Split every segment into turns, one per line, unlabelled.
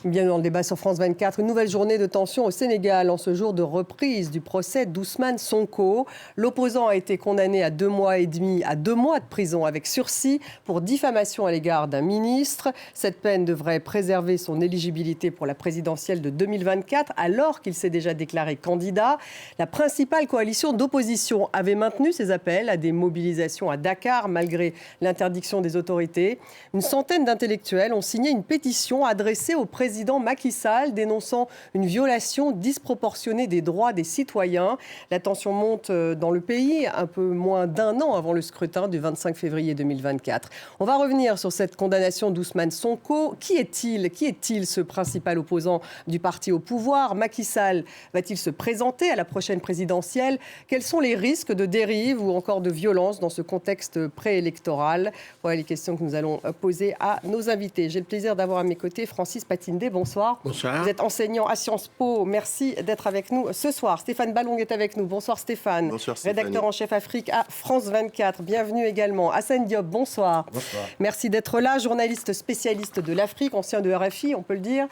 Bienvenue dans le débat sur France 24. Une nouvelle journée de tension au Sénégal en ce jour de reprise du procès d'Ousmane Sonko. L'opposant a été condamné à 2 mois et demi à 2 mois de prison avec sursis pour diffamation à l'égard d'un ministre. Cette peine devrait préserver son éligibilité pour la présidentielle de 2024 alors qu'il s'est déjà déclaré candidat. La principale coalition d'opposition avait maintenu ses appels à des mobilisations à Dakar malgré l'interdiction des autorités. Une centaine d'intellectuels ont signé une pétition adressée au président Macky Sall dénonçant une violation disproportionnée des droits des citoyens. La tension monte dans le pays un peu moins d'1 an avant le scrutin du 25 février 2024. On va revenir sur cette condamnation d'Ousmane Sonko. Qui est-il ce principal opposant du parti au pouvoir? Macky Sall va-t-il se présenter à la prochaine présidentielle? Quels sont les risques de dérive ou encore de violence dans ce contexte préélectoral? Voilà les questions que nous allons poser à nos invités. J'ai le plaisir d'avoir à mes côtés Francis Patindé. Bonsoir.
Bonsoir.
Vous êtes enseignant à Sciences Po. Merci d'être avec nous ce soir. Stéphane Ballong est avec nous. Bonsoir Stéphane.
Bonsoir Stéphanie.
Rédacteur en chef Afrique à France 24. Bienvenue également. Hassan Diop, bonsoir.
Bonsoir.
Merci d'être là. Journaliste spécialiste de l'Afrique, ancien de RFI, on peut le dire.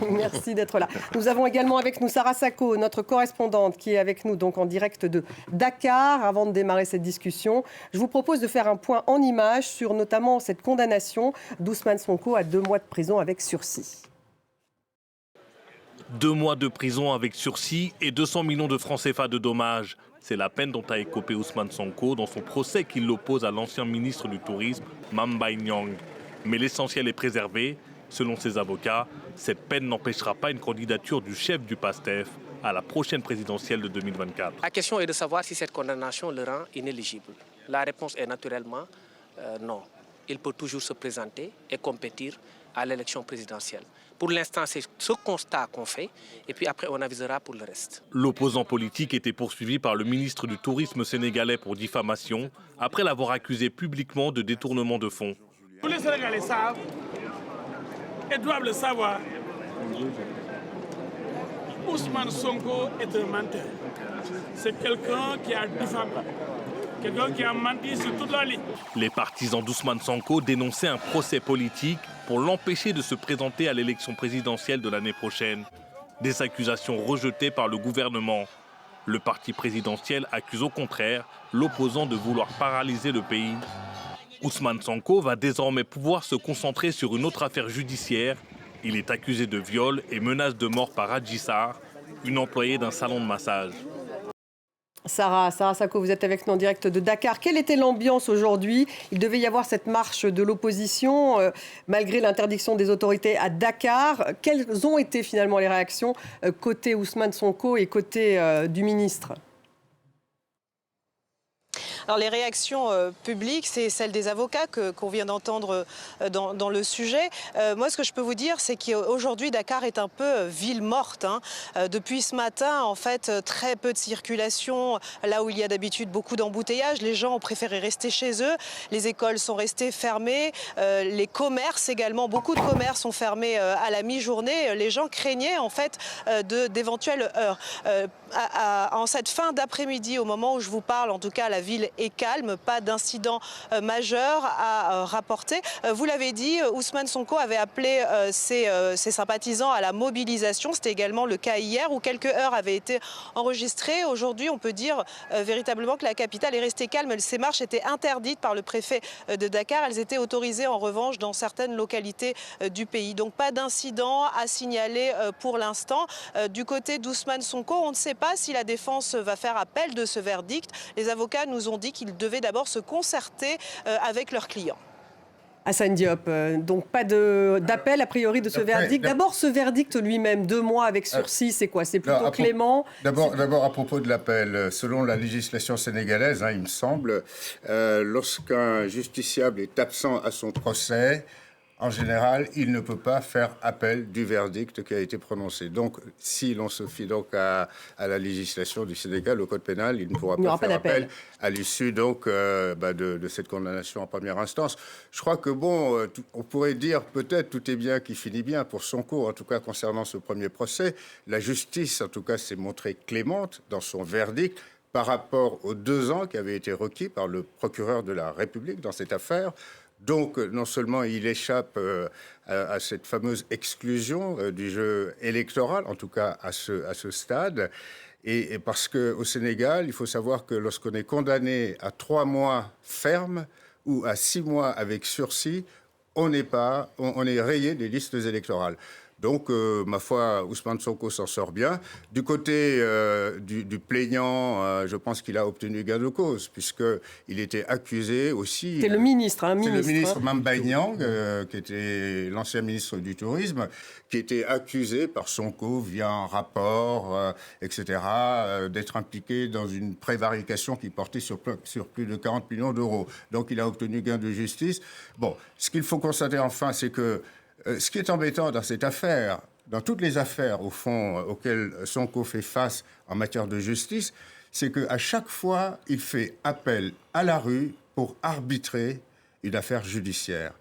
Merci d'être là. Nous avons également avec nous Sarah Sacco, notre correspondante, qui est avec nous donc en direct de Dakar. Avant de démarrer cette discussion, je vous propose de faire un point en images sur notamment cette condamnation d'Ousmane Sonko à 2 mois de prison avec sursis.
2 mois de prison avec sursis et 200 millions de francs CFA de dommages. C'est la peine dont a écopé Ousmane Sonko dans son procès qui l'oppose à l'ancien ministre du Tourisme, Mame Mbaye Niang. Mais l'essentiel est préservé. Selon ses avocats, cette peine n'empêchera pas une candidature du chef du PASTEF à la prochaine présidentielle de 2024.
La question est de savoir si cette condamnation le rend inéligible. La réponse est naturellement non. Il peut toujours se présenter et compétir à l'élection présidentielle. Pour l'instant, c'est ce constat qu'on fait, et puis après, on avisera pour le reste.
L'opposant politique était poursuivi par le ministre du Tourisme sénégalais pour diffamation, après l'avoir accusé publiquement de détournement de fonds.
Tous les Sénégalais savent et doivent le savoir. Ousmane Sonko est un menteur. C'est quelqu'un qui a diffamé. Quelqu'un qui a menti sur toute la ligne.
Les partisans d'Ousmane Sonko dénonçaient un procès politique pour l'empêcher de se présenter à l'élection présidentielle de l'année prochaine. Des accusations rejetées par le gouvernement. Le parti présidentiel accuse au contraire l'opposant de vouloir paralyser le pays. Ousmane Sonko va désormais pouvoir se concentrer sur une autre affaire judiciaire. Il est accusé de viol et menace de mort par Adji Sarr, une employée d'un salon de massage.
Sarah Sacco, vous êtes avec nous en direct de Dakar. Quelle était l'ambiance aujourd'hui? Il devait y avoir cette marche de l'opposition, malgré l'interdiction des autorités à Dakar. Quelles ont été finalement les réactions côté Ousmane Sonko et côté du ministre?
Alors les réactions publiques, c'est celles des avocats qu'on vient d'entendre dans le sujet. Moi, ce que je peux vous dire, c'est qu'aujourd'hui, Dakar est un peu ville morte. Depuis ce matin, en fait, très peu de circulation. Là où il y a d'habitude beaucoup d'embouteillages, les gens ont préféré rester chez eux. Les écoles sont restées fermées. Les commerces également, beaucoup de commerces sont fermés à la mi-journée. Les gens craignaient en fait d'éventuelles heurts. En cette fin d'après-midi, au moment où je vous parle, en tout cas, la ville est calme, pas d'incident majeur à rapporter. Vous l'avez dit, Ousmane Sonko avait appelé ses sympathisants à la mobilisation. C'était également le cas hier où quelques heures avaient été enregistrées. Aujourd'hui, on peut dire véritablement que la capitale est restée calme. Ces marches étaient interdites par le préfet de Dakar. Elles étaient autorisées en revanche dans certaines localités du pays. Donc pas d'incident à signaler pour l'instant. Du côté d'Ousmane Sonko, on ne sait pas si la défense va faire appel de ce verdict. Les avocats nous ont dit qu'ils devaient d'abord se concerter avec leurs clients.
Hassan Diop, donc pas d'appel a priori de ce verdict. D'abord, ce verdict lui-même, 2 mois avec sursis, c'est quoi? C'est plutôt clément?
D'abord, à propos de l'appel, selon la législation sénégalaise, il me semble, lorsqu'un justiciable est absent à son procès, en général, il ne peut pas faire appel du verdict qui a été prononcé. Donc, si l'on se fie donc à la législation du Sénégal, au code pénal, il ne pourra pas faire appel à l'issue donc de cette condamnation en première instance. Je crois que on pourrait dire peut-être tout est bien qui finit bien pour Sonko, en tout cas concernant ce premier procès. La justice, en tout cas, s'est montrée clémente dans son verdict par rapport aux 2 ans qui avaient été requis par le procureur de la République dans cette affaire. Donc, non seulement il échappe à cette fameuse exclusion du jeu électoral, en tout cas à ce stade, et parce qu'au Sénégal, il faut savoir que lorsqu'on est condamné à 3 mois ferme ou à 6 mois avec sursis, on est rayé des listes électorales. Donc, ma foi, Ousmane Sonko s'en sort bien. Du côté du plaignant, je pense qu'il a obtenu gain de cause, puisqu'il était accusé aussi...
C'est le ministre,
C'est le ministre Mame Mbaye Niang, qui était l'ancien ministre du Tourisme, qui était accusé par Sonko via un rapport, etc., d'être impliqué dans une prévarication qui portait sur plus de 40 millions d'euros. Donc, il a obtenu gain de justice. Bon, ce qu'il faut constater enfin, c'est que ce qui est embêtant dans cette affaire, dans toutes les affaires, au fond, auxquelles Sonko fait face en matière de justice, c'est qu'à chaque fois, il fait appel à la rue pour arbitrer une affaire judiciaire.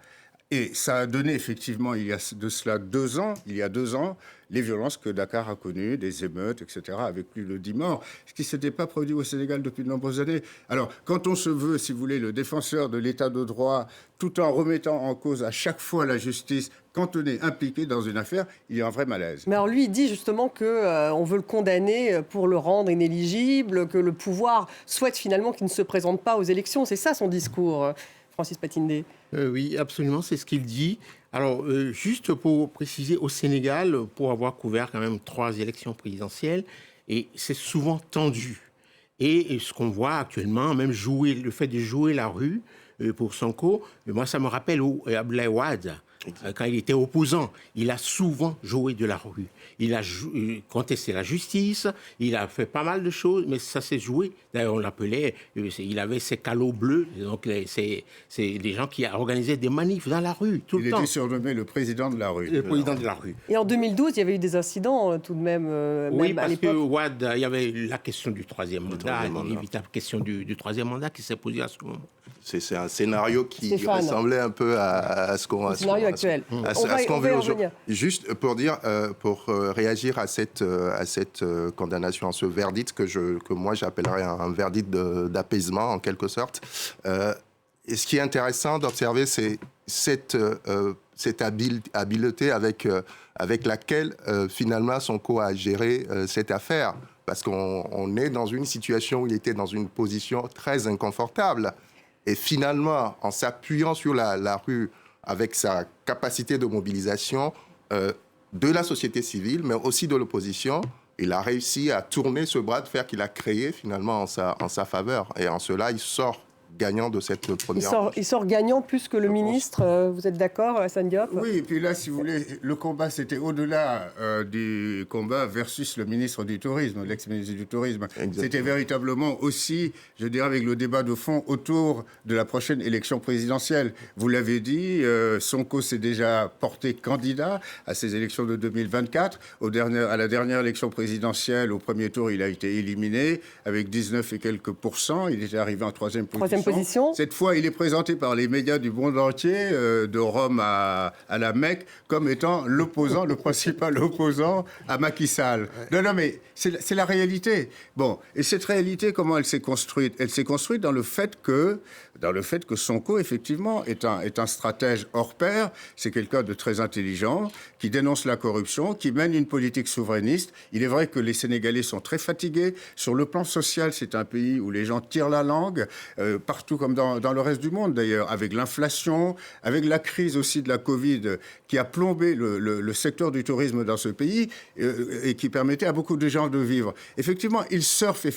Et ça a donné effectivement, il y a de cela 2 ans, les violences que Dakar a connues, des émeutes, etc., avec plus de 10 morts, ce qui ne s'était pas produit au Sénégal depuis de nombreuses années. Alors, quand on se veut, si vous voulez, le défenseur de l'état de droit, tout en remettant en cause à chaque fois la justice, quand on est impliqué dans une affaire, il y a un vrai malaise.
Mais alors lui, il dit justement qu'on veut le condamner pour le rendre inéligible, que le pouvoir souhaite finalement qu'il ne se présente pas aux élections. C'est ça son discours, Francis Patindé.
Oui, absolument, c'est ce qu'il dit. Alors, juste pour préciser, au Sénégal, pour avoir couvert quand même 3 élections présidentielles, et c'est souvent tendu. Et ce qu'on voit actuellement, même le fait de jouer la rue pour Sonko, moi, ça me rappelle Abdoulaye Wade. Quand il était opposant, il a souvent joué de la rue. Il a contesté la justice, il a fait pas mal de choses, mais ça s'est joué. D'ailleurs, on l'appelait, il avait ses calots bleus, donc c'est des gens qui organisaient des manifs dans la rue tout le temps.
Il était surnommé le président de la rue.
Le président de la rue.
Et en 2012, il y avait eu des incidents tout de même.
Oui,
même à
parce
l'époque.
que Wade, il y avait la question du 3e mandat, l'évitable question du 3e mandat qui s'est posée à ce moment.
C'est un scénario qui
Stéphane.
ressemblait un peu à ce qu'on...
scénario actuel.
À ce qu'on vit aujourd'hui. Juste pour dire, pour réagir à cette condamnation, à ce verdict que moi j'appellerais un verdict d'apaisement en quelque sorte. Et ce qui est intéressant d'observer, c'est cette habileté avec laquelle finalement Sonko a géré cette affaire. Parce qu'on est dans une situation où il était dans une position très inconfortable. Et finalement, en s'appuyant sur la rue, avec sa capacité de mobilisation de la société civile, mais aussi de l'opposition, il a réussi à tourner ce bras de fer qu'il a créé finalement en sa faveur. Et en cela, il sort gagnant de cette première...
Il sort gagnant plus que le ministre, vous êtes d'accord, Hassan Diop ?
Oui, et puis là, si vous voulez, le combat, c'était au-delà du combat versus le ministre du Tourisme, l'ex-ministre du Tourisme. Exactement. C'était véritablement aussi, je dirais, avec le débat de fond autour de la prochaine élection présidentielle. Vous l'avez dit, Sonko s'est déjà porté candidat à ces élections de 2024. À la dernière élection présidentielle, au premier tour, il a été éliminé avec 19 et quelques %. Il était arrivé en troisième position. Cette fois, il est présenté par les médias du monde entier, de Rome à la Mecque, comme étant l'opposant, le principal opposant à Macky Sall. Non, mais c'est la réalité. Bon, et cette réalité, comment elle s'est construite ? Elle s'est construite dans le fait que Sonko, effectivement, est un stratège hors pair. C'est quelqu'un de très intelligent, qui dénonce la corruption, qui mène une politique souverainiste. Il est vrai que les Sénégalais sont très fatigués. Sur le plan social, c'est un pays où les gens tirent la langue, partout comme dans le reste du monde d'ailleurs, avec l'inflation, avec la crise aussi de la Covid qui a plombé le secteur du tourisme dans ce pays et qui permettait à beaucoup de gens de vivre. Effectivement, il surfe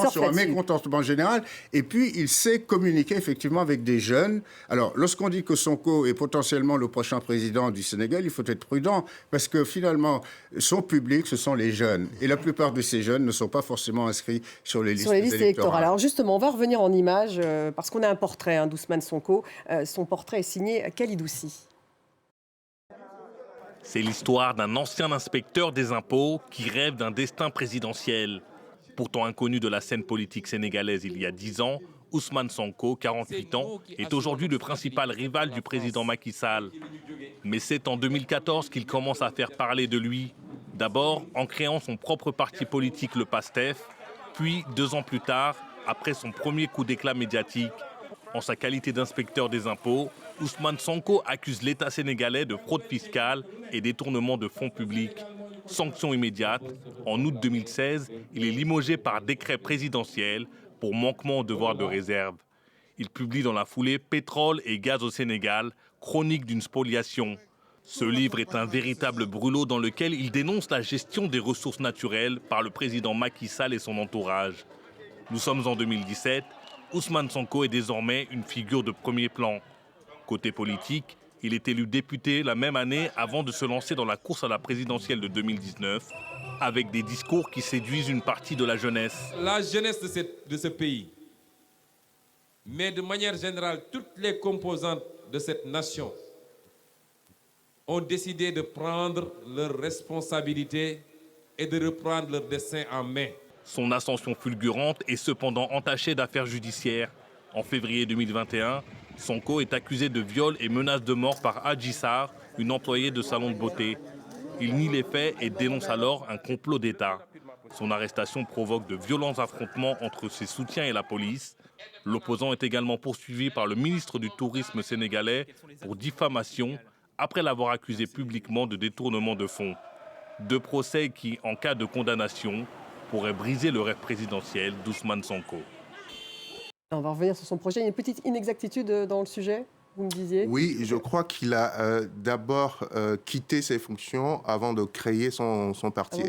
sur un mécontentement général et puis il sait communiquer effectivement avec des jeunes. Alors, lorsqu'on dit que Sonko est potentiellement le prochain président du Sénégal, il faut être prudent parce que finalement, son public, ce sont les jeunes. Et la plupart de ces jeunes ne sont pas forcément inscrits sur les listes électorales.
Alors justement, on va revenir en images parce qu'on a un portrait d'Ousmane Sonko. Son portrait est signé Khalid Oussi.
C'est l'histoire d'un ancien inspecteur des impôts qui rêve d'un destin présidentiel. Pourtant inconnu de la scène politique sénégalaise il y a 10 ans, Ousmane Sonko, 48 ans, est aujourd'hui le principal rival du président Macky Sall. Mais c'est en 2014 qu'il commence à faire parler de lui. D'abord en créant son propre parti politique, le PASTEF, puis 2 ans plus tard, après son premier coup d'éclat médiatique. En sa qualité d'inspecteur des impôts, Ousmane Sonko accuse l'État sénégalais de fraude fiscale et détournement de fonds publics. Sanction immédiate, en août 2016, il est limogé par décret présidentiel pour manquement au devoir de réserve. Il publie dans la foulée Pétrole et gaz au Sénégal, chronique d'une spoliation. Ce livre est un véritable brûlot dans lequel il dénonce la gestion des ressources naturelles par le président Macky Sall et son entourage. Nous sommes en 2017, Ousmane Sonko est désormais une figure de premier plan. Côté politique, il est élu député la même année avant de se lancer dans la course à la présidentielle de 2019, avec des discours qui séduisent une partie de la jeunesse.
La jeunesse de ce pays, mais de manière générale, toutes les composantes de cette nation ont décidé de prendre leurs responsabilités et de reprendre leur destin en main.
Son ascension fulgurante est cependant entachée d'affaires judiciaires. En février 2021, Sonko est accusé de viol et menaces de mort par Adji Sarr, une employée de salon de beauté. Il nie les faits et dénonce alors un complot d'État. Son arrestation provoque de violents affrontements entre ses soutiens et la police. L'opposant est également poursuivi par le ministre du Tourisme sénégalais pour diffamation après l'avoir accusé publiquement de détournement de fonds. 2 procès qui, en cas de condamnation, pourraient briser le rêve présidentiel d'Ousmane Sonko.
On va revenir sur son projet. Il y a une petite inexactitude dans le sujet, vous me disiez?
Oui, je crois qu'il a d'abord quitté ses fonctions avant de créer son parti.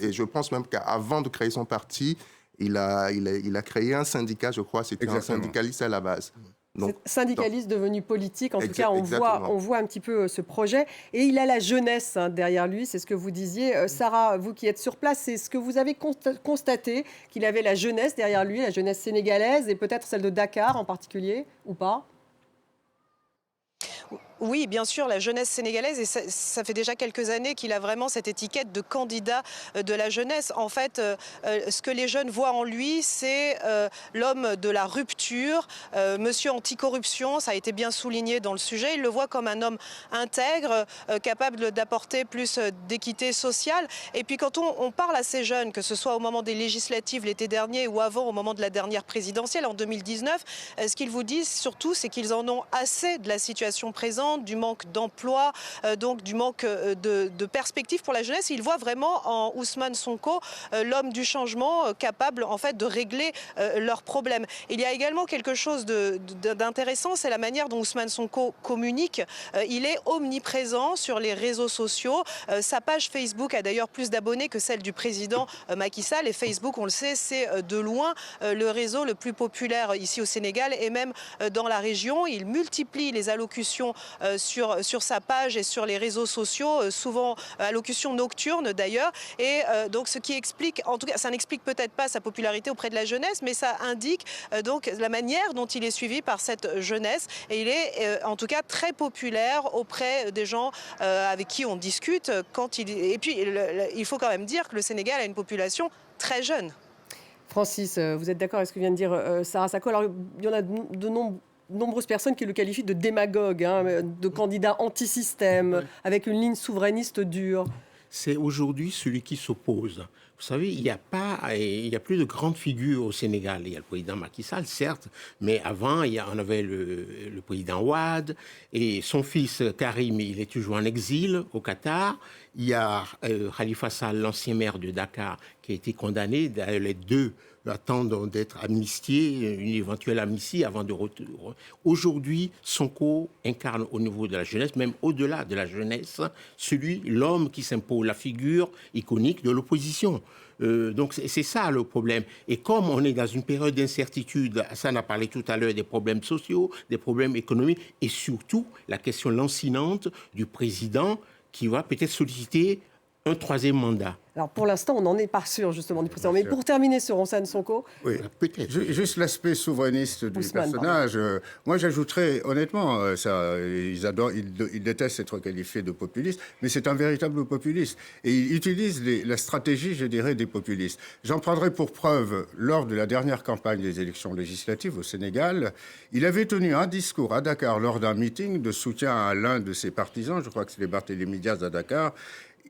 Et je pense même qu'avant de créer son parti, il a créé un syndicat, je crois. C'était un syndicaliste à la base.
Donc, syndicaliste devenu politique, en tout cas, on voit un petit peu ce projet. Et il a la jeunesse derrière lui, c'est ce que vous disiez. Sarah, vous qui êtes sur place, c'est ce que vous avez constaté, qu'il avait la jeunesse derrière lui, la jeunesse sénégalaise, et peut-être celle de Dakar en particulier, ou pas ?
Oui, bien sûr, la jeunesse sénégalaise, et ça fait déjà quelques années qu'il a vraiment cette étiquette de candidat de la jeunesse. En fait, ce que les jeunes voient en lui, c'est l'homme de la rupture, monsieur anticorruption, ça a été bien souligné dans le sujet. Il le voit comme un homme intègre, capable d'apporter plus d'équité sociale. Et puis quand on parle à ces jeunes, que ce soit au moment des législatives l'été dernier ou avant, au moment de la dernière présidentielle en 2019, ce qu'ils vous disent surtout, c'est qu'ils en ont assez de la situation présente, du manque d'emploi, donc du manque de perspectives pour la jeunesse. Ils voient vraiment en Ousmane Sonko l'homme du changement capable en fait de régler leurs problèmes. Il y a également quelque chose d'intéressant, c'est la manière dont Ousmane Sonko communique. Il est omniprésent sur les réseaux sociaux. Sa page Facebook a d'ailleurs plus d'abonnés que celle du président Macky Sall. Et Facebook, on le sait, c'est de loin le réseau le plus populaire ici au Sénégal et même dans la région. Il multiplie les allocutions sur sa page et sur les réseaux sociaux, souvent allocutions nocturnes d'ailleurs. Et donc ce qui explique, en tout cas ça n'explique peut-être pas sa popularité auprès de la jeunesse, mais ça indique donc la manière dont il est suivi par cette jeunesse. Et il est en tout cas très populaire auprès des gens avec qui on discute. Et puis il faut quand même dire que le Sénégal a une population très jeune.
Francis, vous êtes d'accord avec ce que vient de dire Sarah Sacco? Alors, il y en a de nombreuses personnes qui le qualifient de démagogue, de candidat anti-système, avec une ligne souverainiste dure.
C'est aujourd'hui celui qui s'oppose. Vous savez, il n'y a plus de grandes figures au Sénégal. Il y a le président Macky Sall, certes, mais avant, on avait le président Wade et son fils Karim, il est toujours en exil au Qatar. Il y a Khalifa Sall, l'ancien maire de Dakar, qui a été condamné. D'ailleurs, les deux attendent d'être amnistiés, une éventuelle amnistie avant de retour. Aujourd'hui, Sonko incarne au niveau de la jeunesse, même au-delà de la jeunesse, l'homme qui s'impose, la figure iconique de l'opposition. Donc c'est ça le problème. Et comme on est dans une période d'incertitude, Hassan a parlé tout à l'heure des problèmes sociaux, des problèmes économiques, et surtout la question lancinante du président qui va peut-être solliciter un 3e mandat.
Alors pour l'instant, on n'en est pas sûr justement du président. Mais pour terminer sur Ousmane Sonko...
Oui, peut-être. Juste l'aspect souverainiste du personnage. Moi, j'ajouterais, honnêtement, ils détestent être qualifiés de populistes, mais c'est un véritable populiste. Et il utilise la stratégie, je dirais, des populistes. J'en prendrai pour preuve, lors de la dernière campagne des élections législatives au Sénégal, il avait tenu un discours à Dakar lors d'un meeting de soutien à l'un de ses partisans, je crois que c'était Barthélémy Diaz à Dakar.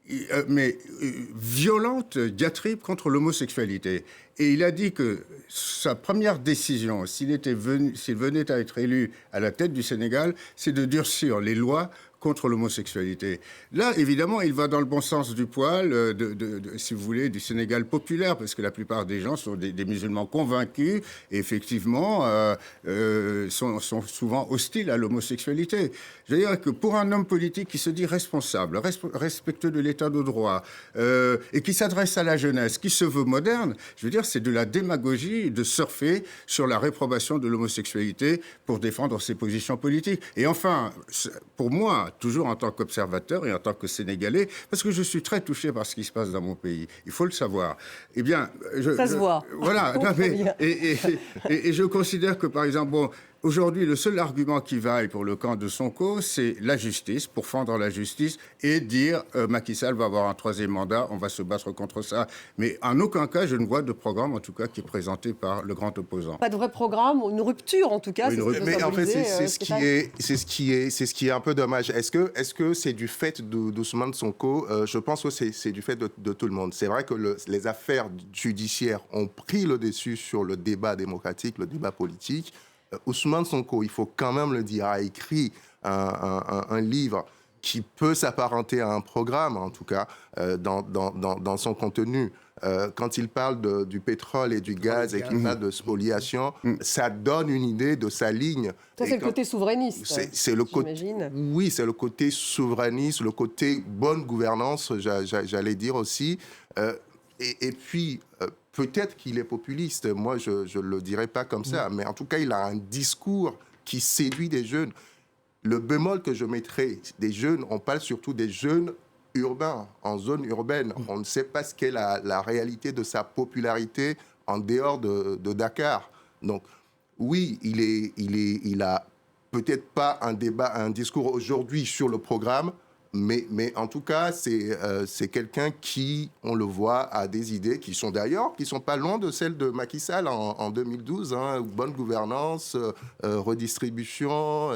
violente diatribe contre l'homosexualité. Et il a dit que sa première décision, s'il venait à être élu à la tête du Sénégal, c'est de durcir les lois contre l'homosexualité. Là, évidemment, il va dans le bon sens du poil, si vous voulez, du Sénégal populaire, parce que la plupart des gens sont des musulmans convaincus et effectivement sont souvent hostiles à l'homosexualité. Je veux dire que pour un homme politique qui se dit responsable, respectueux de l'état de droit, et qui s'adresse à la jeunesse, qui se veut moderne, je veux dire, c'est de la démagogie de surfer sur la réprobation de l'homosexualité pour défendre ses positions politiques. Et enfin, pour moi, toujours en tant qu'observateur et en tant que Sénégalais, parce que je suis très touché par ce qui se passe dans mon pays. Il faut le savoir. Eh bien,
ça se voit.
Voilà. Et je considère que, par exemple, aujourd'hui, le seul argument qui vaille pour le camp de Sonko, c'est la justice, pour fendre la justice et dire Macky Sall va avoir un 3e mandat, on va se battre contre ça. Mais en aucun cas, je ne vois de programme, en tout cas, qui est présenté par le grand opposant.
Pas de vrai programme, une rupture en tout cas.
Oui, mais en fait, c'est ce qui est un peu dommage. Est-ce que c'est du fait d'Ousmane Sonko? Je pense que c'est du fait de tout le monde. C'est vrai que les affaires judiciaires ont pris le dessus sur le débat démocratique, le débat politique. Ousmane Sonko, il faut quand même le dire, a écrit un livre qui peut s'apparenter à un programme, en tout cas, dans son contenu. Quand il parle du pétrole et du gaz et qu'il parle de spoliation, ça donne une idée de sa ligne.
Ça, c'est le côté souverainiste,
c'est le j'imagine. Oui, c'est le côté souverainiste, le côté bonne gouvernance, j'allais dire aussi. Et puis... peut-être qu'il est populiste, moi je ne le dirais pas comme ça, mais en tout cas il a un discours qui séduit des jeunes. Le bémol que je mettrais, des jeunes, on parle surtout des jeunes urbains, en zone urbaine. On ne sait pas ce qu'est la réalité de sa popularité en dehors de Dakar. Donc oui, il a peut-être pas un discours aujourd'hui sur le programme, mais en tout cas, c'est quelqu'un qui, on le voit, a des idées qui sont pas loin de celles de Macky Sall en 2012. Bonne gouvernance, redistribution,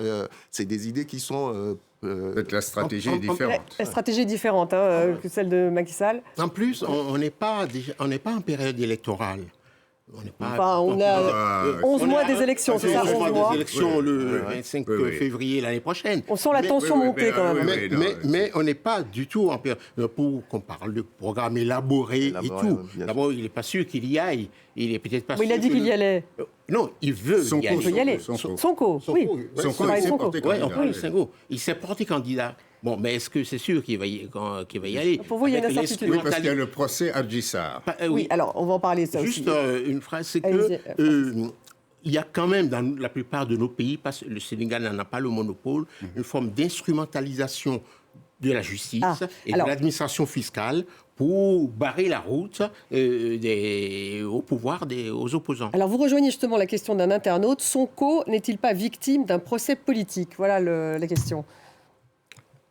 c'est des idées qui sont...
Peut-être la stratégie est différente.
La stratégie est différente que celle de Macky Sall.
En plus, on n'est pas en période électorale.
On a 11 mois des élections, c'est ça,
11 mois des élections le 25 février l'année prochaine.
On sent la tension monter quand même.
Mais on n'est pas du tout en période pour qu'on parle de programme élaboré et tout. D'abord, il n'est pas sûr qu'il y aille. Il est peut-être pas sûr.
Il a dit qu'il y allait.
Non, il veut y aller.
Il veut y aller. Sonko, oui.
Sonko, il s'est porté candidat. Bon, mais est-ce que c'est sûr qu'il va y aller?
Pour vous, il y a une incertitude.
Oui, parce qu'il y a le procès Adji Sarr.
Oui, alors, on va en parler, ça
juste
aussi.
Juste une phrase, c'est que il y a quand même, dans la plupart de nos pays, parce que le Sénégal n'en a pas le monopole, une forme d'instrumentalisation de la justice et de l'administration fiscale pour barrer la route au pouvoir aux opposants.
Alors, vous rejoignez justement la question d'un internaute. Sonko n'est-il pas victime d'un procès politique? Voilà la question.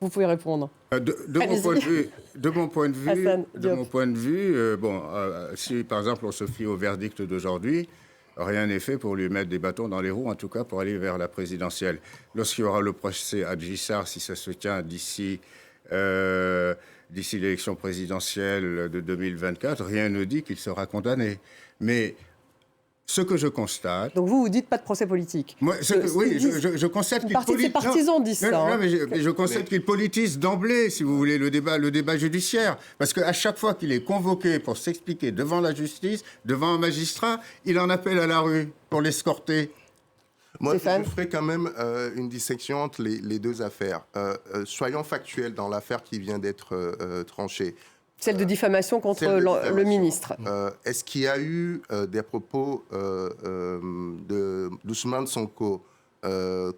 Vous pouvez répondre.
De mon point de vue, si par exemple on se fie au verdict d'aujourd'hui, rien n'est fait pour lui mettre des bâtons dans les roues, en tout cas pour aller vers la présidentielle. Lorsqu'il y aura le procès Adji Sarr, si ça se tient d'ici l'élection présidentielle de 2024, rien ne dit qu'il sera condamné. Mais ce que je constate...
Donc vous dites pas de procès politique?
Moi, je constate qu'il
politise... Ses partisans disent ça.
Non, mais je constate qu'il politise d'emblée, si vous voulez, le débat judiciaire. Parce qu'à chaque fois qu'il est convoqué pour s'expliquer devant la justice, devant un magistrat, il en appelle à la rue pour l'escorter.
Moi, je ferai quand même une dissection entre les deux affaires. Soyons factuels dans l'affaire qui vient d'être tranchée.
Celle de diffamation contre le ministre.
Est-ce qu'il y a eu des propos d'Ousmane Sonko des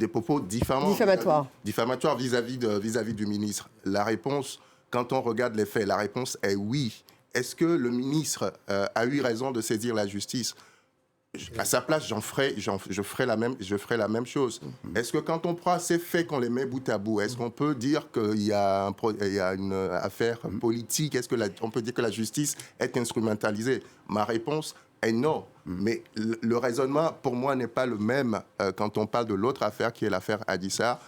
propos diffamatoires vis-à-vis du ministre? La réponse, quand on regarde les faits, la réponse est oui. Est-ce que le ministre a eu raison de saisir la justice? À sa place, je ferai la même chose. Est-ce que quand on prend ces faits, qu'on les met bout à bout, est-ce qu'on peut dire qu'il y a une affaire politique? Est-ce qu'on peut dire que la justice est instrumentalisée? Ma réponse est non. Mais le raisonnement, pour moi, n'est pas le même quand on parle de l'autre affaire, qui est l'affaire Adji Sarr.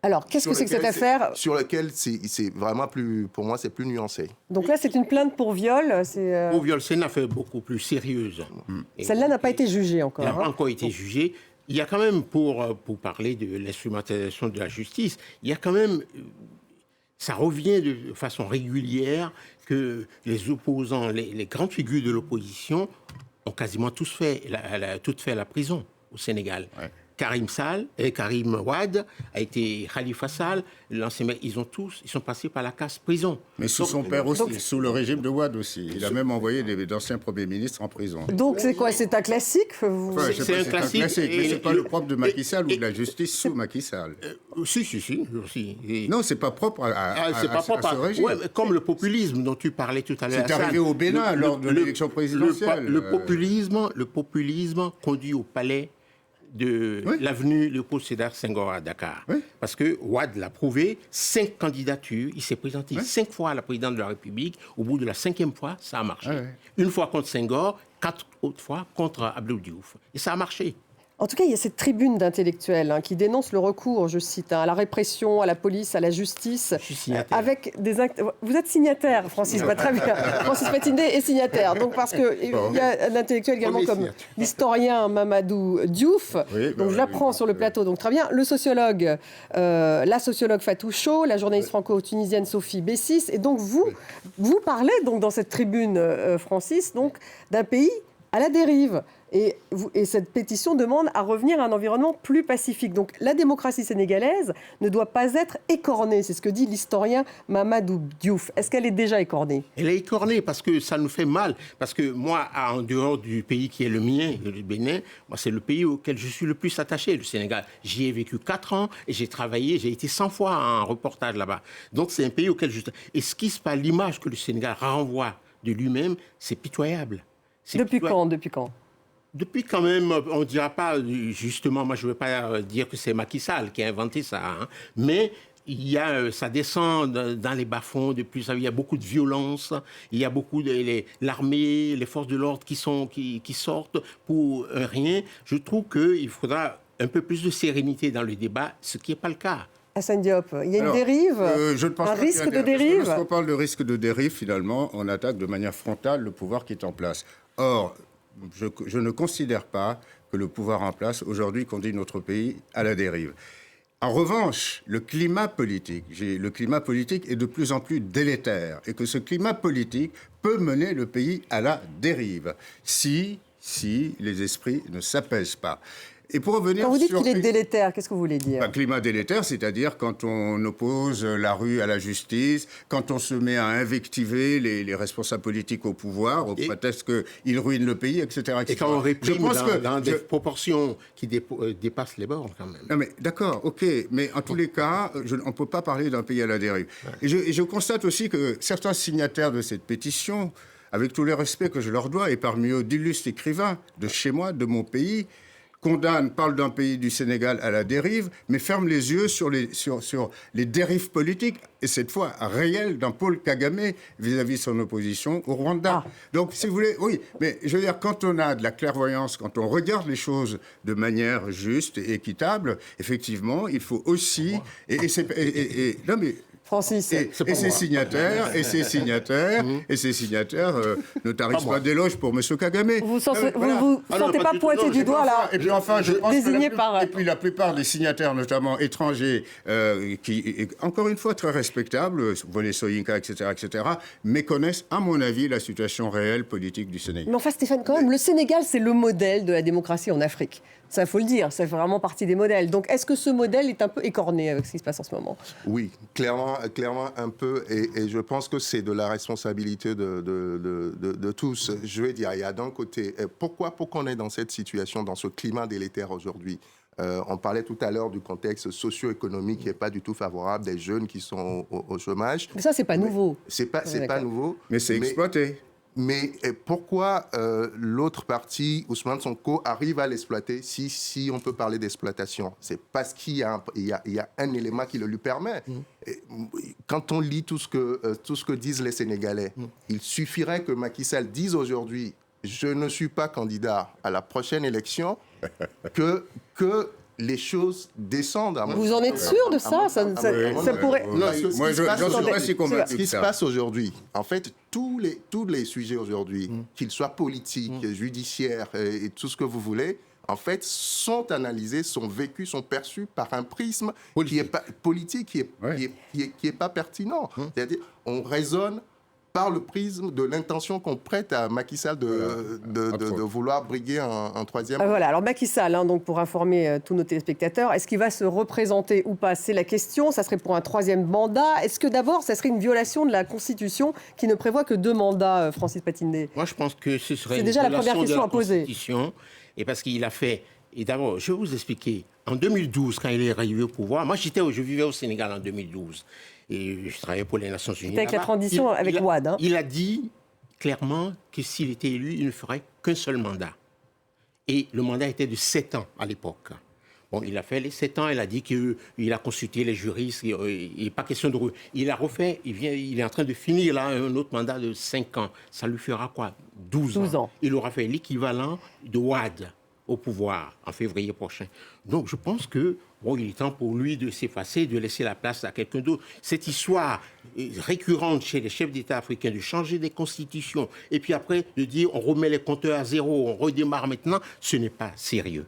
Alors, qu'est-ce que c'est que cette affaire?
Sur lequel c'est vraiment plus, pour moi, c'est plus nuancé.
Donc là, c'est une plainte pour viol.
Pour viol, c'est une affaire beaucoup plus sérieuse.
Celle-là n'a pas été jugée encore.
Elle n'a pas encore été jugée. Il y a quand même, pour parler de l'instrumentalisation de la justice, il y a quand même, ça revient de façon régulière que les opposants, les grandes figures de l'opposition ont quasiment tous fait la prison au Sénégal. Ouais. Karim Wade a été Khalifa Sall, l'ancien maire, ils sont passés par la case prison.
Mais sous son père aussi, sous le régime de Wade aussi. Il a même envoyé d'anciens premiers ministres en prison.
Donc c'est quoi? C'est un classique
c'est un classique, mais c'est pas le propre de Macky Sall ou de la justice sous Macky Sall.
Si.
Non, c'est pas propre à ce régime.
Ouais, comme le populisme dont tu parlais tout à l'heure.
C'est arrivé au Bénin lors de l'élection présidentielle.
Le populisme conduit au palais de l'avenue Léopold Sédar Senghor à Dakar. Oui. Parce que Wade l'a prouvé, 5 candidatures, il s'est présenté 5 fois à la présidence de la République. Au bout de la 5e fois, ça a marché. Une fois contre Senghor, 4 autres fois contre Abdou Diouf. Et ça a marché.
En tout cas, il y a cette tribune d'intellectuels qui dénonce le recours, je cite, à la répression, à la police, à la justice.
Je suis signataire.
Avec Vous êtes signataire, Francis, très bien. Francis Patindé est signataire. Donc, parce qu'il y a un intellectuel également comme l'historien Mamadou Diouf. Donc, je l'apprends sur le plateau. Donc, très bien. Le sociologue, la sociologue Fatou Chau, la journaliste franco-tunisienne Sophie Bessis. Et donc, vous parlez donc dans cette tribune, Francis, donc d'un pays à la dérive. Et cette pétition demande à revenir à un environnement plus pacifique. Donc la démocratie sénégalaise ne doit pas être écornée. C'est ce que dit l'historien Mamadou Diouf. Est-ce qu'elle est déjà écornée?
Elle est écornée parce que ça nous fait mal. Parce que moi, en dehors du pays qui est le mien, le Bénin, moi, c'est le pays auquel je suis le plus attaché, le Sénégal. J'y ai vécu 4 ans et j'ai travaillé, j'ai été 100 fois en reportage là-bas. Donc c'est un pays auquel je... Et ce qui se passe, l'image que le Sénégal renvoie de lui-même, c'est pitoyable.
Depuis quand
Depuis quand même, on ne dira pas, justement, moi je ne veux pas dire que c'est Macky Sall qui a inventé ça, mais ça descend dans les bas-fonds, il y a beaucoup de violence, il y a beaucoup l'armée, les forces de l'ordre qui sortent pour rien. Je trouve qu'il faudra un peu plus de sérénité dans le débat, ce qui n'est pas le cas.
Hassan Diop, il y a une dérive, un risque de dérive.
Lorsqu'on parle de risque de dérive, finalement, on attaque de manière frontale le pouvoir qui est en place. Or, je ne considère pas que le pouvoir en place aujourd'hui conduit notre pays à la dérive. En revanche, le climat politique est de plus en plus délétère et que ce climat politique peut mener le pays à la dérive si les esprits ne s'apaisent pas. Et pour revenir
quand vous dites qu'il est délétère, qu'est-ce que vous voulez dire?
Climat délétère, c'est-à-dire quand on oppose la rue à la justice, quand on se met à invectiver les responsables politiques au pouvoir, au prétexte qu'ils ruinent le pays, etc.
Et quand on réprime dans des proportions qui dépassent les bornes, quand même.
Non mais d'accord, ok, mais en tous les cas, on ne peut pas parler d'un pays à la dérive. Ouais. Et je constate aussi que certains signataires de cette pétition, avec tous les respects que je leur dois, et parmi eux d'illustres écrivains de chez moi, de mon pays, parle d'un pays du Sénégal à la dérive, mais ferme les yeux sur les dérives politiques, et cette fois réelles, d'un Paul Kagame vis-à-vis de son opposition au Rwanda. Donc, si vous voulez, oui, mais je veux dire, quand on a de la clairvoyance, quand on regarde les choses de manière juste et équitable, effectivement, il faut aussi... non, mais...
Francis,
et ces signataires ne tarissent pas d'éloges pour M. Kagame.
Vous ne sentez pas pointer du doigt, là,
et puis enfin, je pense
désigné par...
Et puis la plupart des signataires, notamment étrangers, qui, encore une fois, très respectables, Boné Soyinka, etc., méconnaissent, à mon avis, la situation réelle politique du Sénégal.
Mais enfin, Stéphane, quand même, le Sénégal, c'est le modèle de la démocratie en Afrique. Ça, il faut le dire, ça fait vraiment partie des modèles. Donc, est-ce que ce modèle est un peu écorné avec ce qui se passe en ce moment?
Oui, clairement un peu. Et je pense que c'est de la responsabilité de tous. Je vais dire, il y a d'un côté... Pourquoi on est dans cette situation, dans ce climat délétère aujourd'hui? On parlait tout à l'heure du contexte socio-économique qui n'est pas du tout favorable, des jeunes qui sont au chômage.
Mais ça, c'est pas nouveau.
C'est pas nouveau.
Mais c'est exploité.
Mais pourquoi l'autre partie, Ousmane Sonko, arrive à l'exploiter si on peut parler d'exploitation? C'est parce qu'il y a un élément qui le lui permet. Et quand on lit tout ce que disent les Sénégalais, il suffirait que Macky Sall dise aujourd'hui « Je ne suis pas candidat à la prochaine élection » que les choses descendent.
Vous en êtes sûr de ça? Ça pourrait...
Moi, j'en suis pas si convaincu.
Ce qui se passe aujourd'hui, en fait, tous les sujets aujourd'hui, qu'ils soient politiques, judiciaires et tout ce que vous voulez, en fait, sont analysés, sont vécus, sont perçus par un prisme qui est politique, qui est pas pertinent. C'est-à-dire, on raisonne par le prisme de l'intention qu'on prête à Macky Sall de vouloir briguer un troisième.
Voilà, alors Macky Sall, donc pour informer tous nos téléspectateurs, est-ce qu'il va se représenter ou pas? C'est la question, ça serait pour un troisième mandat. Est-ce que d'abord, ça serait une violation de la Constitution qui ne prévoit que 2 mandats, Francis Patindé?
Moi, je pense que ce serait
C'est déjà la première question à poser.
Et parce qu'il a fait... Et d'abord, je vais vous expliquer. En 2012, quand il est arrivé au pouvoir, moi, je vivais au Sénégal en 2012. Et je travaillais pour les Nations Unies.
C'était avec la transition avec Wade.
Il a dit clairement que s'il était élu, il ne ferait qu'un seul mandat. Et le mandat était de 7 ans à l'époque. Bon, il a fait les 7 ans, il a dit qu'il a consulté les juristes, il n'est pas question de... Il a refait, il est en train de finir là un autre mandat de 5 ans. Ça lui fera quoi? 12 ans. Il aura fait l'équivalent de Wade au pouvoir en février prochain. Donc je pense que il est temps pour lui de s'effacer, de laisser la place à quelqu'un d'autre. Cette histoire récurrente chez les chefs d'État africains de changer des constitutions et puis après de dire on remet les compteurs à zéro, on redémarre maintenant, ce n'est pas sérieux.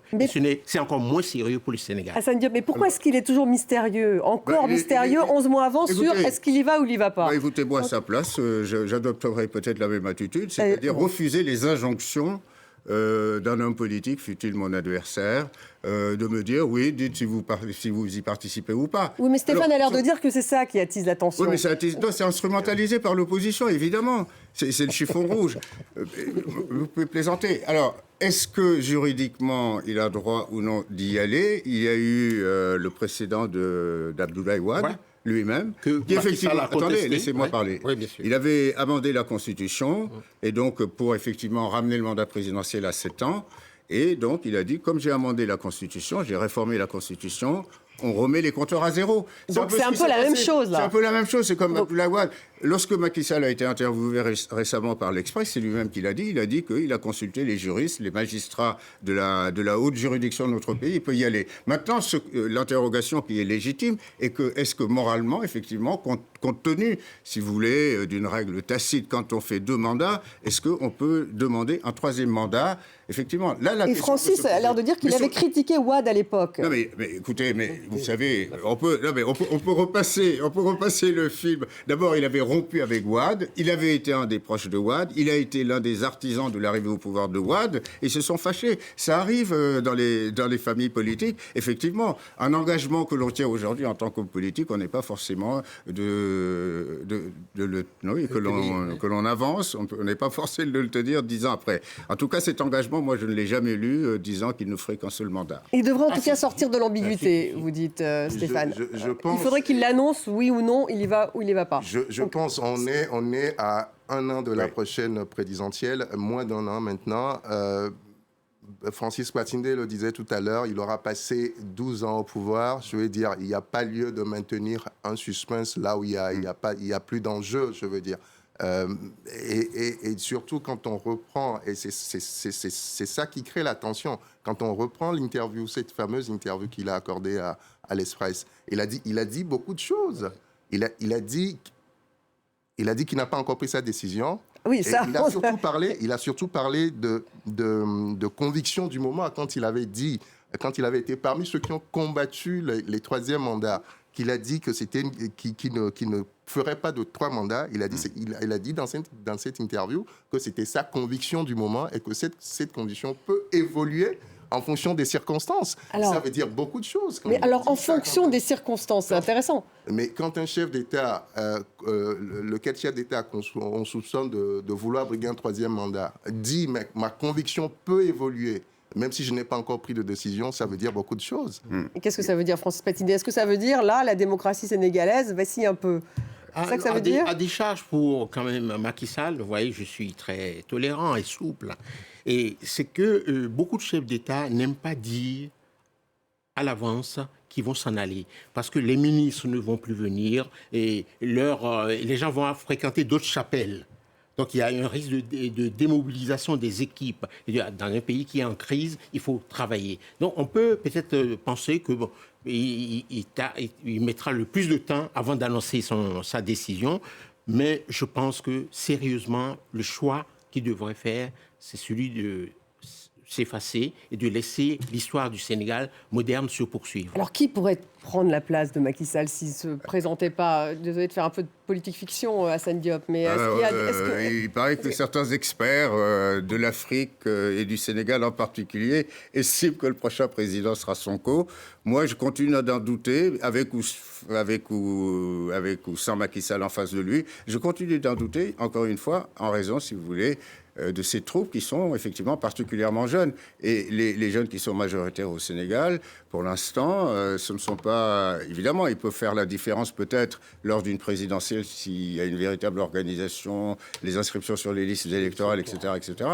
C'est encore moins sérieux pour le Sénégal.
Hassan Diop, mais pourquoi est-ce qu'il est toujours mystérieux? Encore mystérieux, 11 mois avant, sur est-ce qu'il y va ou il n'y va pas?
Écoutez-moi, à sa place, j'adopterai peut-être la même attitude, c'est-à-dire refuser les injonctions d'un homme politique, fût-il mon adversaire, de me dire, oui, dites si vous y participez ou pas. Oui,
mais Stéphane a l'air de dire que c'est ça qui attise l'attention.
Oui, mais c'est instrumentalisé par l'opposition, évidemment. C'est le chiffon rouge. Vous pouvez plaisanter. Alors, est-ce que juridiquement, il a droit ou non d'y aller? Il y a eu le précédent d'Abdoulaye Wade. Ouais. Lui-même, qui effectivement... Attendez, laissez-moi parler. Oui, bien sûr. Il avait amendé la Constitution, et donc pour effectivement ramener le mandat présidentiel à 7 ans, et donc il a dit, comme j'ai amendé la Constitution, j'ai réformé la Constitution, on remet les compteurs à zéro.
Donc c'est un peu la même chose, là.
C'est un peu la même chose, c'est comme Abdoulaye Wade. Lorsque Macky Sall a été interviewé récemment par l'Express, c'est lui-même qui l'a dit. Il a dit qu'il a consulté les juristes, les magistrats de la haute juridiction de notre pays. Il peut y aller. Maintenant, l'interrogation qui est légitime est que, est-ce que moralement, effectivement, compte tenu, si vous voulez, d'une règle tacite, quand on fait 2 mandats, est-ce qu'on peut demander un 3e mandat? Effectivement. Là,
et Francis a l'air de dire qu'il avait critiqué Wade à l'époque.
Non, mais écoutez, vous savez, on peut repasser le film. D'abord, il avait rompu avec Wade, il avait été un des proches de Wade, il a été l'un des artisans de l'arrivée au pouvoir de Wade, et ils se sont fâchés. Ça arrive dans les familles politiques. Effectivement, un engagement que l'on tient aujourd'hui en tant qu'homme politique, on n'est pas forcément que l'on avance, on n'est pas forcé de le tenir 10 ans après. En tout cas, cet engagement, moi, je ne l'ai jamais lu disant qu'il ne ferait qu'un seul mandat.
Il devrait en tout cas sortir de l'ambiguïté, vous dites, Stéphane.
Je pense...
Il faudrait qu'il l'annonce, oui ou non, il y va ou il n'y va pas.
Je pense on est à 1 an de la prochaine présidentielle, moins d'1 an maintenant. Francis Patindé le disait tout à l'heure, il aura passé 12 ans au pouvoir. Je veux dire, il n'y a pas lieu de maintenir un suspense là où il y a plus d'enjeu, je veux dire. Et surtout quand on reprend, et c'est ça qui crée la tension, quand on reprend l'interview, cette fameuse interview qu'il a accordée à l'Express, il a dit beaucoup de choses. Il a dit qu'il n'a pas encore pris sa décision.
Oui, ça.
Il a surtout parlé de conviction du moment quand il avait été parmi ceux qui ont combattu les 3e mandats, qu'il a dit que qu'il ne ferait pas de 3 mandats. Il a dit dans cette interview que c'était sa conviction du moment et que cette conviction peut évoluer en fonction des circonstances. Alors, ça veut dire beaucoup de choses.
Mais alors, en fonction des circonstances, c'est intéressant.
Mais quand un chef d'État, lequel chef d'État qu'on soupçonne de vouloir briguer un 3e mandat, dit « ma conviction peut évoluer », même si je n'ai pas encore pris de décision, ça veut dire beaucoup de choses.
Et qu'est-ce que ça veut dire, Francis Patindé? Est-ce que ça veut dire, là, la démocratie sénégalaise vacille un peu? C'est ça que ça veut dire?
À décharge pour, quand même, Macky Sall, vous voyez, je suis très tolérant et souple. Et c'est que beaucoup de chefs d'État n'aiment pas dire à l'avance qu'ils vont s'en aller. Parce que les ministres ne vont plus venir et les gens vont fréquenter d'autres chapelles. Donc il y a un risque de démobilisation des équipes. Dans un pays qui est en crise, il faut travailler. Donc on peut peut-être penser que il mettra le plus de temps avant d'annoncer sa décision, mais je pense que sérieusement, le choix qu'il devrait faire, c'est celui de s'effacer et de laisser l'histoire du Sénégal moderne se poursuivre.
Alors, qui pourrait prendre la place de Macky Sall s'il ne se présentait pas? Désolé de faire un peu de politique fiction, Assane Diop, mais
il paraît que certains experts de l'Afrique et du Sénégal en particulier estiment que le prochain président sera Sonko. Moi, je continue d'en douter, avec ou sans Macky Sall en face de lui. Je continue d'en douter, encore une fois, en raison, si vous voulez, de ces troupes qui sont effectivement particulièrement jeunes. Et les jeunes qui sont majoritaires au Sénégal, pour l'instant, ce ne sont pas... Évidemment, ils peuvent faire la différence peut-être lors d'une présidentielle s'il y a une véritable organisation, les inscriptions sur les listes électorales, etc. etc.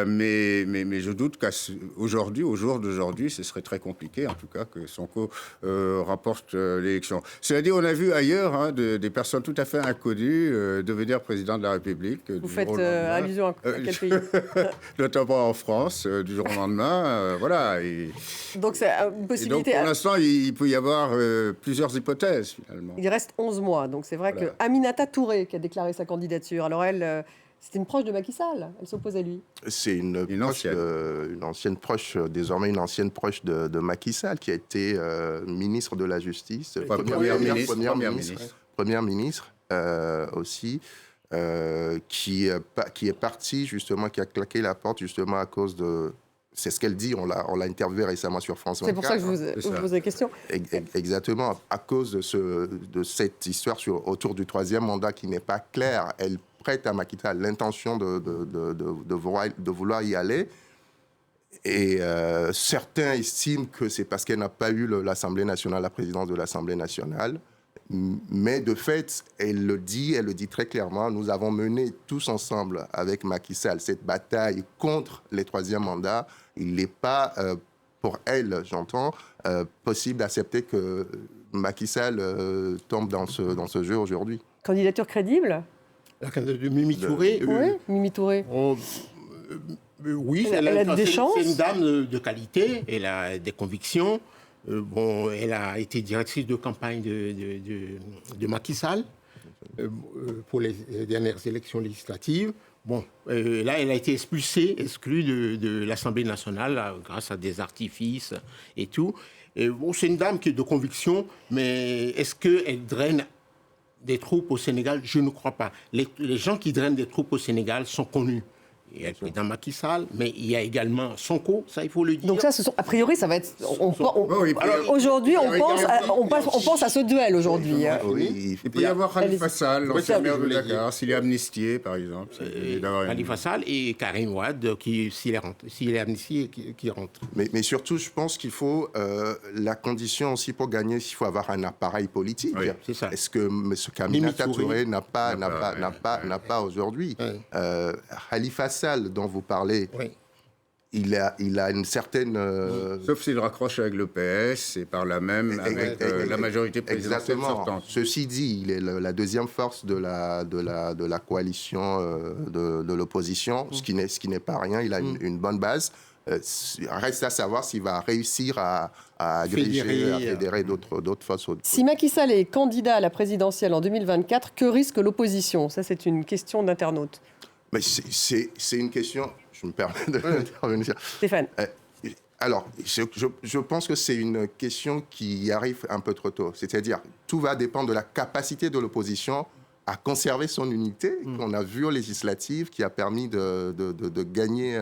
Mais je doute qu'aujourd'hui, au jour d'aujourd'hui, ce serait très compliqué, en tout cas, que Sonko rapporte l'élection. Cela dit, on a vu ailleurs des personnes tout à fait inconnues devenir président de la République.
Vous faites allusion à quel pays?
Notamment en France, du jour au lendemain. Voilà.
Donc, c'est une possibilité.
Et donc, pour l'instant, il peut y avoir plusieurs hypothèses, finalement.
Il reste 11 mois. Donc, c'est vrai que Aminata Touré, qui a déclaré sa candidature, alors elle, c'était une proche de Macky Sall. Elle s'oppose à lui.
C'est une ancienne proche, désormais une ancienne proche de Macky Sall, qui a été ministre de la Justice, première ministre aussi. Qui est parti justement, qui a claqué la porte justement à cause de... C'est ce qu'elle dit, on l'a interviewé récemment sur France 24.
C'est pour ça que je vous pose la question.
Exactement, à cause de cette histoire autour du troisième mandat qui n'est pas claire. Elle prête à Macky Sall l'intention de vouloir y aller. Et certains estiment que c'est parce qu'elle n'a pas eu l'Assemblée nationale, la présidence de l'Assemblée nationale. Mais de fait, elle le dit très clairement, nous avons mené tous ensemble avec Macky Sall cette bataille contre les troisièmes mandats. Il n'est pas, pour elle, j'entends, possible d'accepter que Macky Sall tombe dans ce jeu aujourd'hui.
Candidature crédible?
La candidature de Mimi Touré.
Oui, Mimi Touré.
Oui,
elle a des chances.
C'est une dame de qualité, elle a des convictions. Elle a été directrice de campagne de Macky Sall pour les dernières élections législatives. Là, elle a été exclue de l'Assemblée nationale grâce à des artifices et tout. C'est une dame qui est de conviction, mais est-ce qu'elle draine des troupes au Sénégal? Je ne crois pas. Les gens qui drainent des troupes au Sénégal sont connus. Il y a le président Macky Sall, mais il y a également Sonko, ça il faut le dire.
Donc ça, a priori, ça va être... Aujourd'hui, on pense à ce duel aujourd'hui.
Il peut y avoir Khalifa Sall, l'ancien maire de Dakar, s'il est amnistié, par exemple.
Khalifa Sall et Karim Wade, s'il est amnistié, qui rentre.
Mais surtout, je pense qu'il faut... la condition aussi pour gagner, il faut avoir un appareil politique.
Oui, c'est ça.
Est-ce que M. Aminata Touré n'a pas aujourd'hui Khalifa Sall, dont vous parlez, il a une certaine...
Sauf s'il raccroche avec le PS et par là même avec la majorité présidentielle sortante.
Ceci dit, il est la deuxième force de la coalition de l'opposition, ce qui n'est pas rien. Il a une bonne base. Reste à savoir s'il va réussir à fédérer d'autres forces.
Si Macky Sall est candidat à la présidentielle en 2024, que risque l'opposition? Ça, c'est une question d'internaute.
Mais c'est une question, je me permets d'intervenir.
Stéphane.
Alors, je pense que c'est une question qui arrive un peu trop tôt. C'est-à-dire, tout va dépendre de la capacité de l'opposition à conserver son unité, qu'on a vu aux législatives, qui a permis de gagner,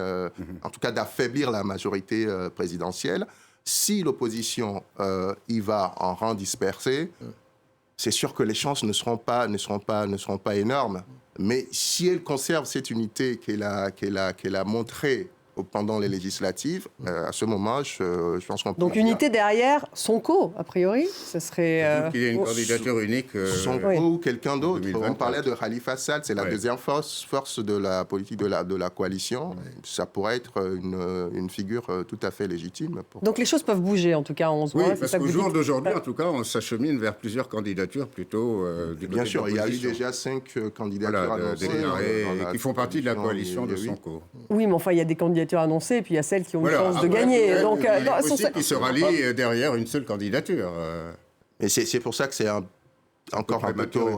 en tout cas d'affaiblir la majorité présidentielle. Si l'opposition y va en rang dispersé, c'est sûr que les chances ne seront pas énormes. Mais si elle conserve cette unité qu'elle a montrée pendant les législatives, à ce moment, je pense qu'on peut...
Donc unité derrière Sonko, a priori, ce serait...
Il y a une candidature unique.
Sonko ou quelqu'un d'autre.
2024.
On parlait de Khalifa Sall, c'est la deuxième force de la politique de la coalition. Ça pourrait être une figure tout à fait légitime.
Donc les choses peuvent bouger, en tout cas, en 11 mois.
Oui, parce qu'au jour d'aujourd'hui, en tout cas, on s'achemine vers plusieurs candidatures plutôt du côté
Bien sûr,
de
il y a eu
l'opposition.
déjà 5 candidatures annoncées.
Qui font partie de la coalition de Sonko.
Oui, mais enfin, il y a des candidatures annoncées, et puis il y a celles qui ont
Voilà,
une chance de
après,
gagner.
peut-être,
Donc,
il est possible qu'ils se rallient derrière une seule candidature.
Et c'est pour ça que c'est encore un peu tôt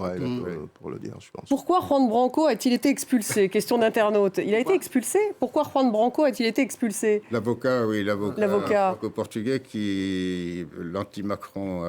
pour le dire, je pense.
Pourquoi Juan Branco a-t-il été expulsé? Question d'internaute. Il a été expulsé? Pourquoi Juan Branco a-t-il été expulsé?
L'avocat
L'avocat
franco-portugais l'anti-Macron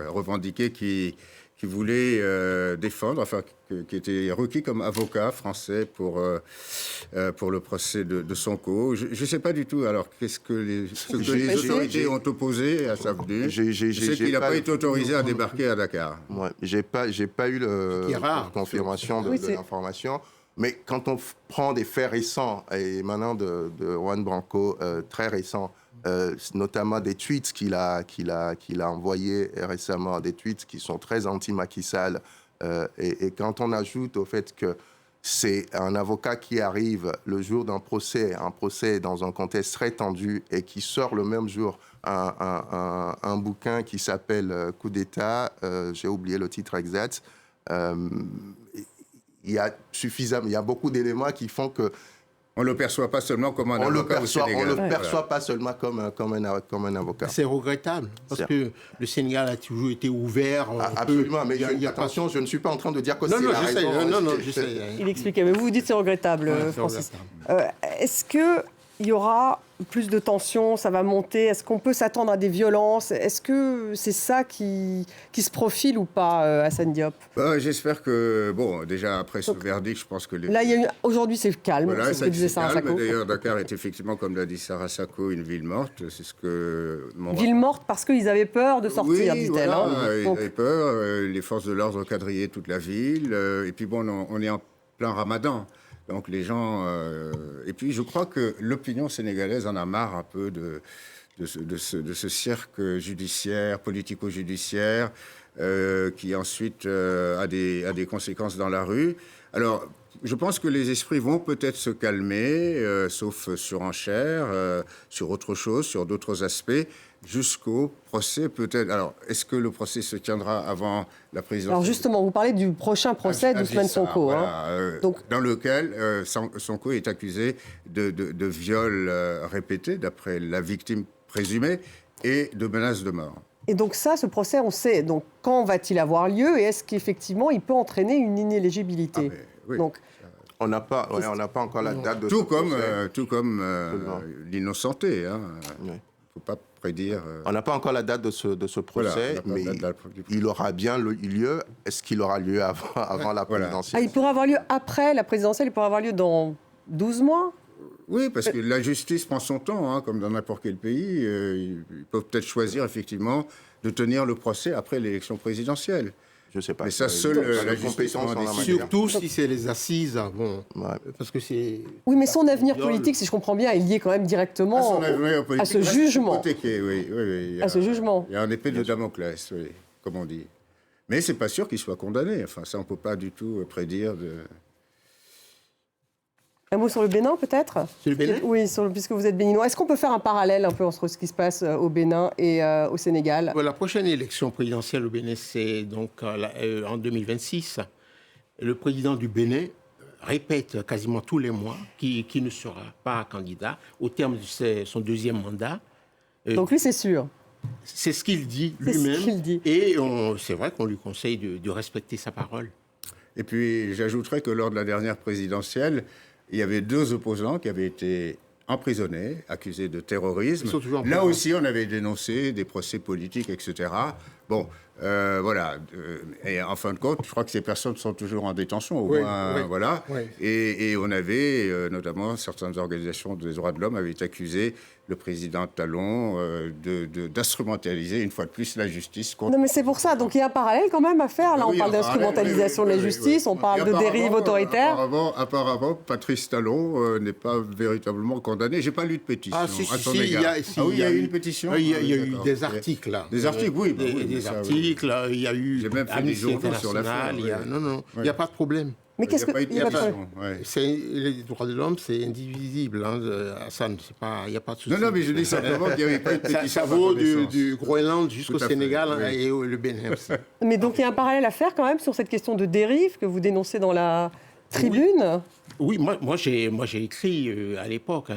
revendiqué, qui voulait défendre, enfin, qui était requis comme avocat français pour le procès de Sonko. Je ne sais pas du tout, alors, ce que les autorités ont opposé à sa venue. Je sais qu'il n'a pas été autorisé à débarquer à Dakar.
Ouais, j'ai pas eu la confirmation de l'information. Mais quand on prend des faits récents, et maintenant de Juan Branco, très récents, notamment des tweets qu'il a envoyés récemment, des tweets qui sont très anti-Macky Sall, et quand on ajoute au fait que c'est un avocat qui arrive le jour d'un procès, un procès dans un contexte très tendu, et qui sort le même jour un bouquin qui s'appelle Coup d'État, j'ai oublié le titre exact, il y a beaucoup d'éléments qui font que
on ne le perçoit pas seulement comme un avocat au Sénégal.
On ne le perçoit pas seulement comme un avocat.
C'est regrettable, parce que le Sénégal a toujours été ouvert.
Absolument, mais attention, je ne suis pas en train de dire que c'est la raison.
Non, je sais.
Il expliquait, mais vous dites c'est regrettable, Francis. Est-ce qu'il y aura plus de tensions, ça va monter? Est-ce qu'on peut s'attendre à des violences? Est-ce que c'est ça qui se profile ou pas, Assane Diop?
J'espère que, déjà après ce verdict, je pense que...
Là, aujourd'hui, c'est calme, c'est ce que disait Sarah Sacco.
D'ailleurs, Dakar est effectivement, comme l'a dit Sarah Sacco, une ville morte. C'est ce que...
Ville morte parce qu'ils avaient peur de sortir, dit-elle.
Voilà, ils avaient peur. Les forces de l'ordre quadrillaient toute la ville. Et puis on est en plein ramadan. Donc les gens... Et puis je crois que l'opinion sénégalaise en a marre un peu de ce cirque judiciaire, politico-judiciaire, qui ensuite a des conséquences dans la rue. Alors, je pense que les esprits vont peut-être se calmer, sauf surenchère, sur autre chose, sur d'autres aspects, jusqu'au procès peut-être. Alors, est-ce que le procès se tiendra avant la présidentielle?
Alors justement, vous parlez du prochain procès d'Ousmane Sonko.
Voilà, dans lequel Sonko est accusé de viol répété, d'après la victime présumée, et de menaces de mort.
Et donc ça, ce procès, on sait. Donc quand va-t-il avoir lieu et est-ce qu'effectivement il peut entraîner une inéligibilité?
Oui.
Donc,
on n'a pas encore la date de
tout comme l'innocenté. Il ne faut pas prédire.
On n'a pas encore la date de ce procès, mais il aura bien lieu. Est-ce qu'il aura lieu avant la présidentielle?
Il pourra avoir lieu après la présidentielle, il pourra avoir lieu dans 12 mois?
Oui, parce que la justice prend son temps, comme dans n'importe quel pays. Ils peuvent peut-être choisir, effectivement, de tenir le procès après l'élection présidentielle.
Je ne sais pas.
Mais ça, seule la justice en décide.
Surtout si c'est les assises, parce que c'est...
Oui, mais son avenir politique, si je comprends bien, est lié quand même directement à ce jugement.
Oui.
À ce jugement.
Il y a un épée de Damoclès, oui, comme on dit. Mais c'est pas sûr qu'il soit condamné. Enfin, ça, on ne peut pas du tout prédire de...
Un mot sur le Bénin, peut-être?
Sur le Bénin?
Oui, puisque vous êtes béninois. Est-ce qu'on peut faire un parallèle un peu entre ce qui se passe au Bénin et au Sénégal?
La prochaine élection présidentielle au Bénin, c'est donc en 2026. Le président du Bénin répète quasiment tous les mois qu'il ne sera pas candidat au terme de son deuxième mandat.
Donc lui, c'est sûr.
C'est ce qu'il dit lui-même.
Ce qu'il dit.
Et c'est vrai qu'on lui conseille de respecter sa parole.
Et puis, j'ajouterais que lors de la dernière présidentielle, il y avait 2 opposants qui avaient été emprisonnés, accusés de terrorisme. Là aussi, on avait dénoncé des procès politiques, etc. Bon, Voilà. Et en fin de compte, je crois que ces personnes sont toujours en détention, au moins. Voilà. Oui. Et on avait, notamment, certaines organisations des droits de l'homme avaient accusé le président Talon d'instrumentaliser une fois de plus la justice.
Non, mais c'est pour ça. Donc il y a un parallèle quand même à faire. Là, on parle d'instrumentalisation de la justice, on parle de dérive autoritaire.
Apparemment, Patrice Talon n'est pas véritablement condamné. J'ai pas lu de pétition à son égard.
Il y a eu une pétition. Il y a eu des articles. Là.
Des articles, oui.
Des articles. Il y a eu
Amnesty International.
Non, il n'y a pas de problème.
Mais qu'est-ce que
les droits de l'homme, c'est indivisible, hein, Hassan. Il n'y a pas de souci.
Non, mais je dis simplement qu'il n'y avait pas de pétition.
Ça vaut du Groenland jusqu'au Sénégal et le Bénin aussi.
Mais donc il y a un parallèle à faire quand même sur cette question de dérive que vous dénoncez dans la tribune.
Oui, moi j'ai écrit à l'époque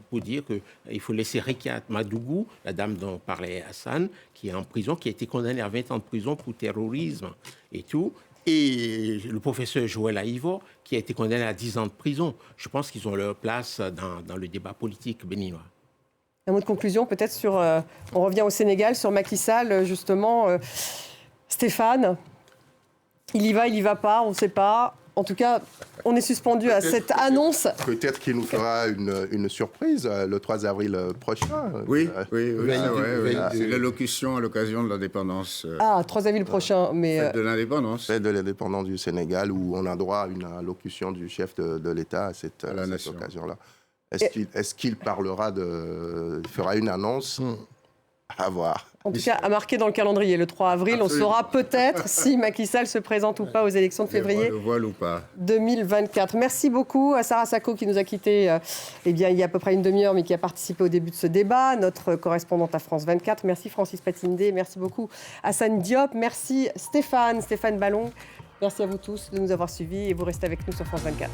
pour dire qu'il faut laisser Rekiat Madougou, la dame dont parlait Hassan, qui est en prison, qui a été condamnée à 20 ans de prison pour terrorisme et tout. Et le professeur Joël Aïvo, qui a été condamné à 10 ans de prison. Je pense qu'ils ont leur place dans le débat politique béninois.
Un mot de conclusion peut-être sur... on revient au Sénégal, sur Macky Sall, justement. Stéphane, il y va pas, on ne sait pas. En tout cas, on est suspendu à cette annonce.
Peut-être qu'il nous fera une surprise le 3 avril prochain.
Oui, c'est l'allocution à l'occasion de l'indépendance.
3 avril prochain, mais...
Fête de l'indépendance.
Fête de l'indépendance du Sénégal, où on a droit à une allocution du chef de l'État à cette occasion-là. Est-ce qu'il parlera fera une annonce à voir.
En tout cas, à marquer dans le calendrier, le 3 avril, absolument. On saura peut-être si Macky Sall se présente ou pas aux élections de février
le voile ou pas.
2024. Merci beaucoup à Sarah Sacco qui nous a quittés il y a à peu près une demi-heure, mais qui a participé au début de ce débat, notre correspondante à France 24. Merci Francis Patindé, merci beaucoup Hassan Diop, merci Stéphane Ballon. Merci à vous tous de nous avoir suivis et vous restez avec nous sur France 24.